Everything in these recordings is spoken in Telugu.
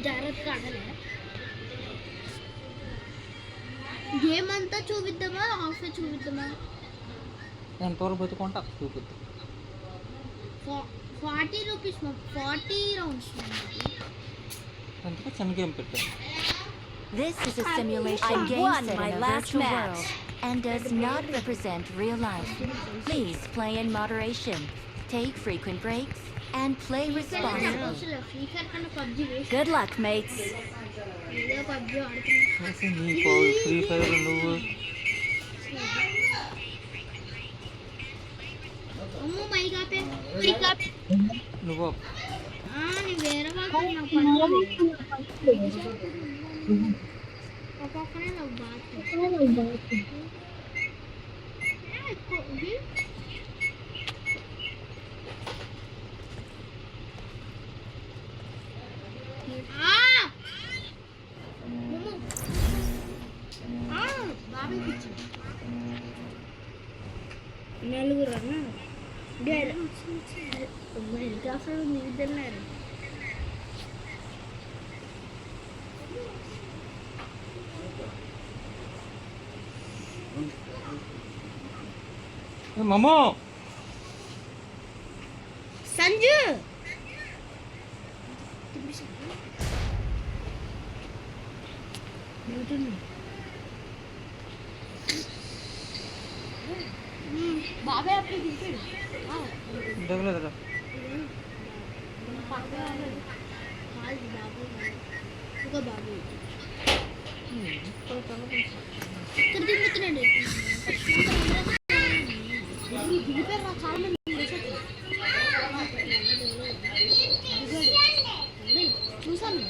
జాగ్రత్తగా ఆడలే. గేమ్ అంతా చూపిద్దామా హాఫ్ చూపిద్దామా? ఎంతవరకు బతుకుంటా చూపిద్దాం. 40 రూపీస్ 40 రౌండ్స్. అందుకే చిన్న గేమ్ పెట్టాను. This is a simulation game set in a virtual world and does not represent real life. Please play in moderation, take frequent breaks, and play responsibly. Good luck, mates. నీకు ఫ్రీ ఫైర్ నువ్వు నువ్వు వేరే ఒక్కొక్కనే నాకు నలుగురు అన్నారు హెలికాప్టర్ నీద్దన్నారు. మమ్మో సంజు బాబాయ్ అప్పుడు దింపాడు దగ్గర ఇంకా బాబాయ్ ఇక్కడ దింపుతున్నాడు. దిగిపోయారు నాకు చాలా మంది చూసాను.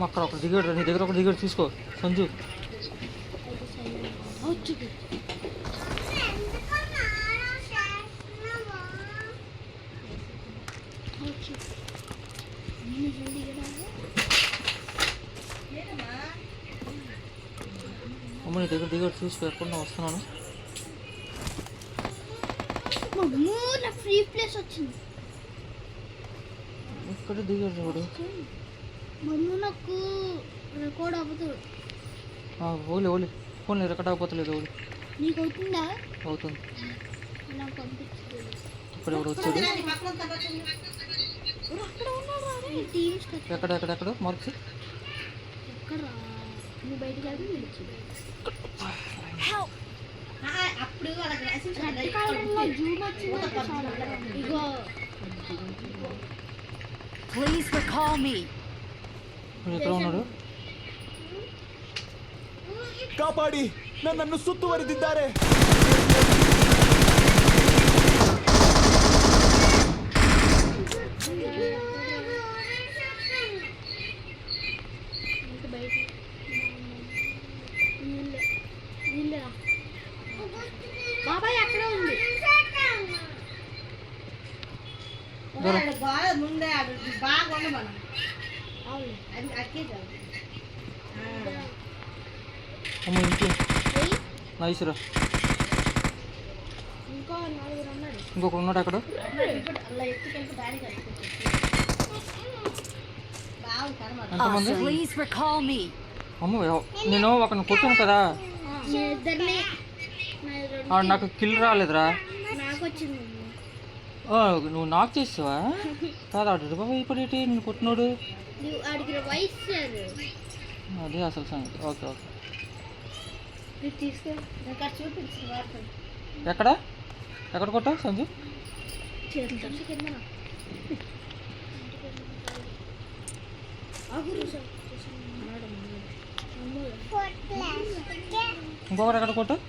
అక్కడ ఒక దిగాడు, నీ దగ్గర ఒక దిగాడు చూసుకో సంజు. అమ్మ నీ దగ్గర దిగాడు చూసుకో, ఎక్కడ వస్తున్నాను. ఫ్రీ ప్లేస్ వచ్చింది. ఇక్కడ దిగాడు చూడు. మమ్మీ నాకు రికార్డ్ అవుతుంది. ఓలే ఫోన్ రికార్డ్ అయిపోతలేదు. ఓలి నీకు అవుతుందా? అవుతుంది. నాకు పంపించలేదు. ఇక్కడ ఎవరు వచ్చాడు? ఎక్కడ మార్క్స్ ఎక్కడ నువ్వు బయటకు వెళ్తే అప్పుడు జూమ్ వచ్చింది. ఇగో Please recall me. ఎక్కడ ఉన్నాడు? ಕಾಪಾಡಿ, ನನ್ನನ್ನು ಸುತ್ತುವರಿದಿದ್ದಾರೆ. బాబాయ్ అక్కడ ఉంది. ముందే బాగా మనం అమ్మ ఇంటి నైస్ రా. ఇంకొక ఉన్నాడు అక్కడ. ఎంతమంది? అమ్మ నేను ఒకరిని కొట్టాను కదా, నాకు కిల్ రాలేదురా. నువ్వు నాకు చేసావా? కాదు అడు బాబా ఇప్పుడు నేను కొట్టినాడు. అదే అసలు సంగతి. Okay okay. ఎక్కడ కొట్టావు సంజు? ఇంకొకరు ఎక్కడ కొట్టావు?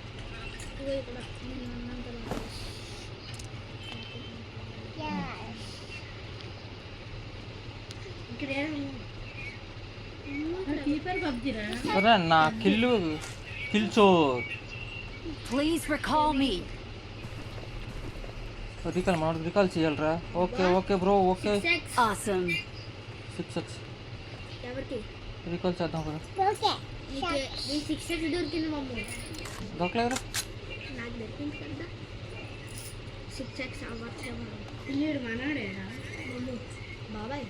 నా kill Chor. Please recall me. Recall మనం రికాల్ చేయాలరా. Okay okay bro okay. Awesome. 6x recall చేద్దాం కదా. ఓకే ఈ 6x దొరికింది మమ్మీ. దొరకలేదురా. నాకు దొరికింది కదా. 6x అవ్వచ్చేమో. పిల్లిడు మనోడేరా బాబాయ్.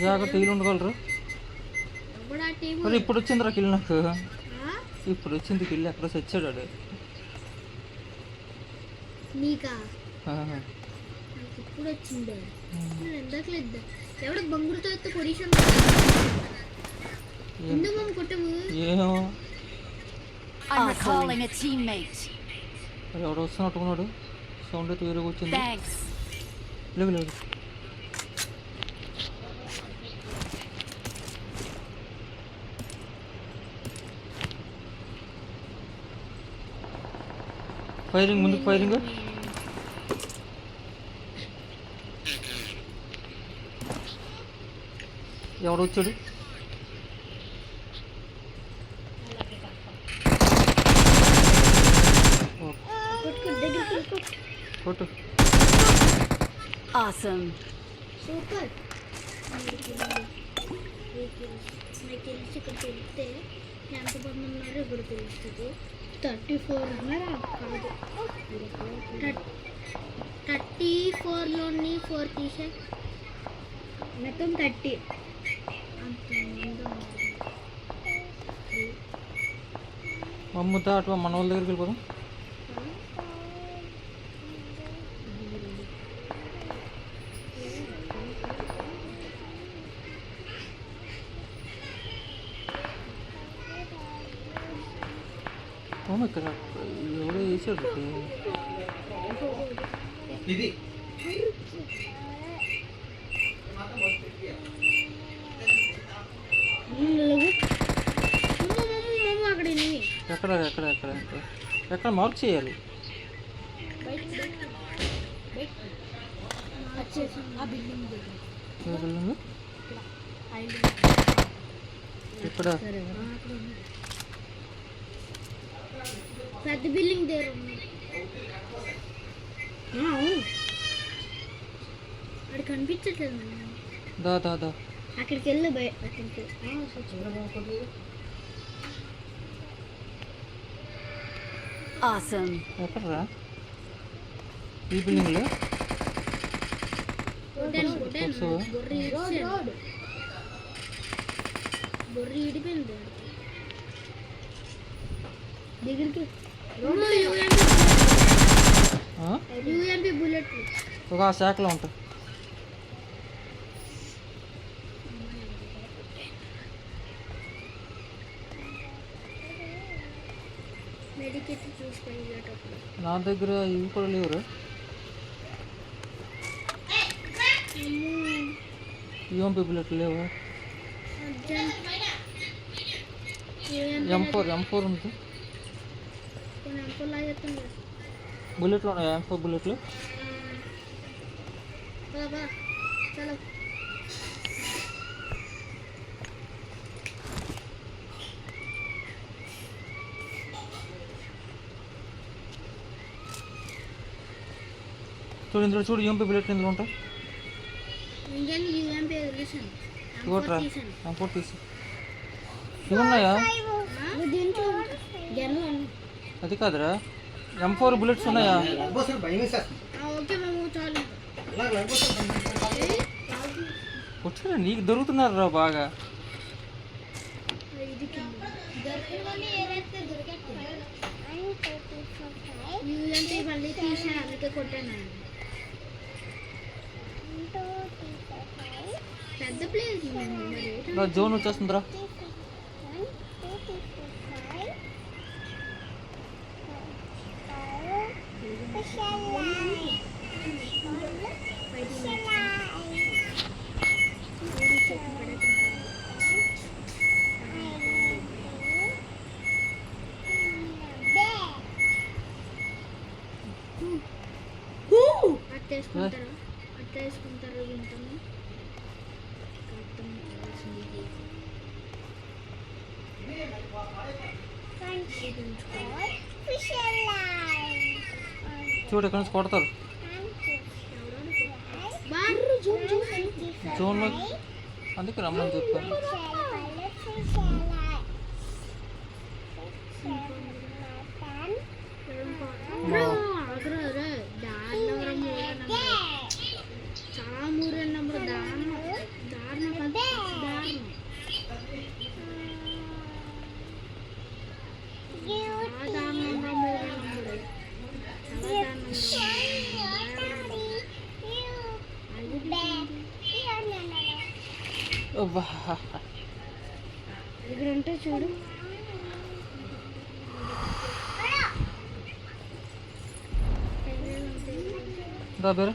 జాగ్రత్త టీలు ఉండగలరు. ఎవడా టీం? మరి ఇప్పుడు వచ్చిందిరా కిల్ నాకు. ఇప్పుడు వచ్చింది కిల్. ఎక్కడ చచ్చాడు వాడు. నీకా? ఆహా. నాకు ఇప్పుడు వచ్చిందే. నేను ఎందాకలేదు ఎవడ బంగురుతో ఎత్తు పొజిషన్ ఎందుకు మమ్మ కొట్టవు? ఏమో I'm recalling a teammate. మరి ఎవడు వస్తున్నట్టుకున్నాడు. సౌండ్ అయితే వేరేగా వచ్చింది. Thanks. లేవు లేవు. ఫైరింగ్ ముందుకు ఫైరింగ్. ఎవడు వచ్చాడు? కొట్టు. Awesome. సూపర్. నాకు తెలిసి ఇక్కడ తెలిస్తే ఎంతమంది ఉన్నారు ఇప్పుడు తెలుస్తుంది. 34 అన్నారా? కాదు 34లోని 4 తీసే మొత్తం 30 అంతమంది ఉన్నారు. మమ్ముతా అటు మన వాళ్ళ దగ్గరికి వెళ్ళిపోదాం. ఇక్కడ ఎవడో వేసాడు. ఇది అక్కడ ఎక్కడ ఎక్కడ ఎక్కడ ఎక్కడ మార్క్ చేయాలి. ఇక్కడ పెద్ద బిల్డింగ్ దగ్గర అక్కడ కనిపించట్లేదు. దా దా దా అక్కడికి వెళ్ళి అక్కడికి Awesome. ఎక్కడరా? ఈ బిల్డింగ్లో బొర్రి ఇడిపోయింది దగ్గరికి. యూఎంపీ బుల్లెట్ ఒక శాఖలో ఉంటుంది. మెడికేట్ చూసుకొని నా దగ్గర ఇవి కూడా లేవురా. యూఎంపీ బుల్లెట్ లేవు. M4 ఉంది. బుల్లెట్లు ఉన్నాయి. M4 బుల్లెట్లు. చలో చూడు ఇందులో చూడు. యూఎంపీ బుల్లెట్లు ఇందులో ఉంటాయి. ఇవ్వట్రా M4 తీసి. ఇవి ఉన్నాయా? అది కాదురా. M4 బుల్లెట్స్ ఉన్నాయా? వచ్చారా? నీకు దొరుకుతున్నారా బాగా? మళ్ళీ తీసాను అందుకే కొట్టాను. పెద్ద ప్లేస్ జోన్ వచ్చేస్తుందిరా. అట్టేసుకుంటారు వింటాను. చూడు ఇక్కడ నుంచి కొడతారు. జోన్లో అందుకే రమ్మని చెప్పాను. అబ్బా. ఇక్కడ ఉంటే చూడు. దా బేరు.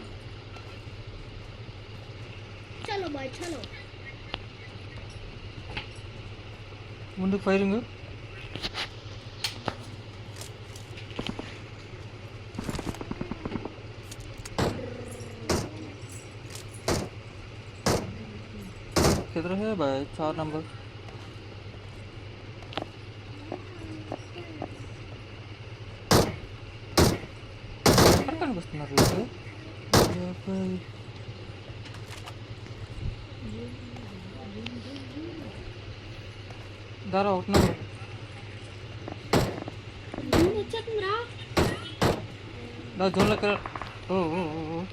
చలో బాయ్ చలో. ముందుకు ఫైరింగ్. किधर है भाई 4 नंबर. ఎక్కడ కనిపిస్తున్నారు వీళ్ళు? దారా ఒకటి నెంబర్. వచ్చేస్తుందిరా. దా జోన్లోకి. ఓ ఓ ఓ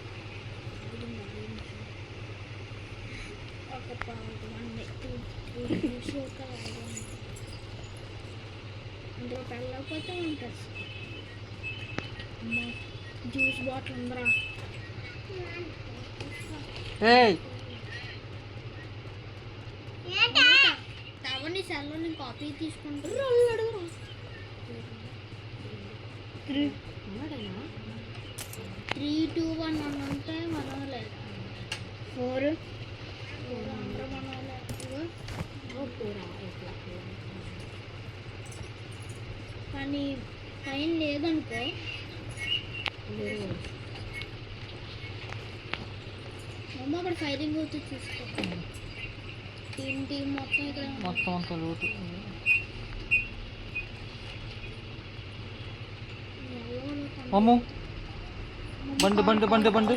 అందులో పెళ్ళకపోతే ఉంటుంది. జ్యూస్ బాటిల్ ఉందిరా. ఏయ్ తవని సెల్లో నేను కాపీ తీసుకుంటాను. 3, 2, 1 అని ఉంటే మనం లేదు. 4 అందరూ మనం కానీ పైన లేదనుకో. మమ్మ అక్కడ ఫైరింగ్ అవుతూ చూసుకో. టీం మొత్తం ఇక్కడ మొత్తం అంతా లూటు. అమ్ము బండి బండి బండి బండి.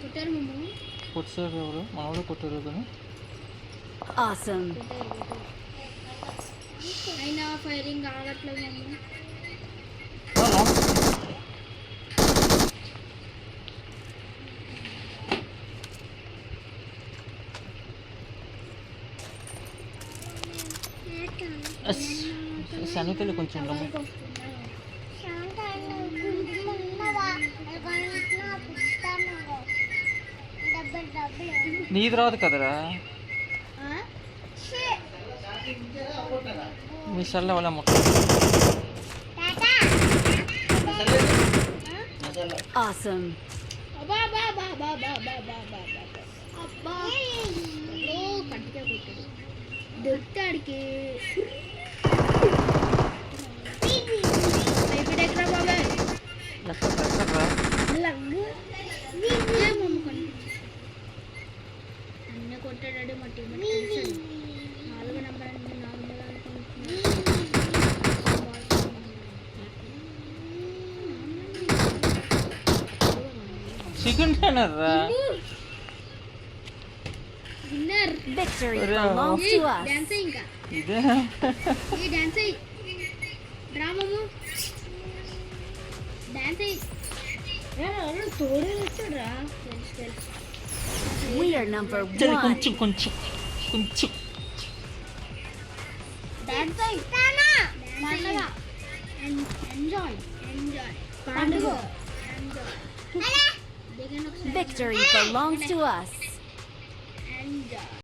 కొట్టారు మమ్మ. కొట్టారు ఎవరు? మనవాళ్ళు కొట్టారు కానీ. Awesome. అయినా ఫైరింగ్ ఆగట్లేదు మమ్మ. శనితలు కొంచెం ఉండము. నీది రాదు కదరా. మీ సెల్ల వాళ్ళ మొక్క. Awesome. అబ్బా కంటిగా కొట్టాడు. దొరికాడికి భయపడేకరా బాబాయ్. ఎక్కడ్రా? అన్నీ కొట్టాడు మా టీం. 4 నెంబర్ అంటే నార్మల్ అనుకుంటున్నాను. చికెన్ డిన్నర్ రా. Winner. Victory Hurrah. belongs to us. Dance ఇంకా ఇదే ఈ డాన్స్ అయ్యి డ్రామము డాన్స్ అయ్యి తోడే వచ్చాడురా. తెలుసు. We are number చలి 1. కొంచెం కొంచెం కొంచెం. డాన్స్ అయ్యి పండుగ. ఎంజాయ్ పండుగ. Victory belongs to us. Enjoy.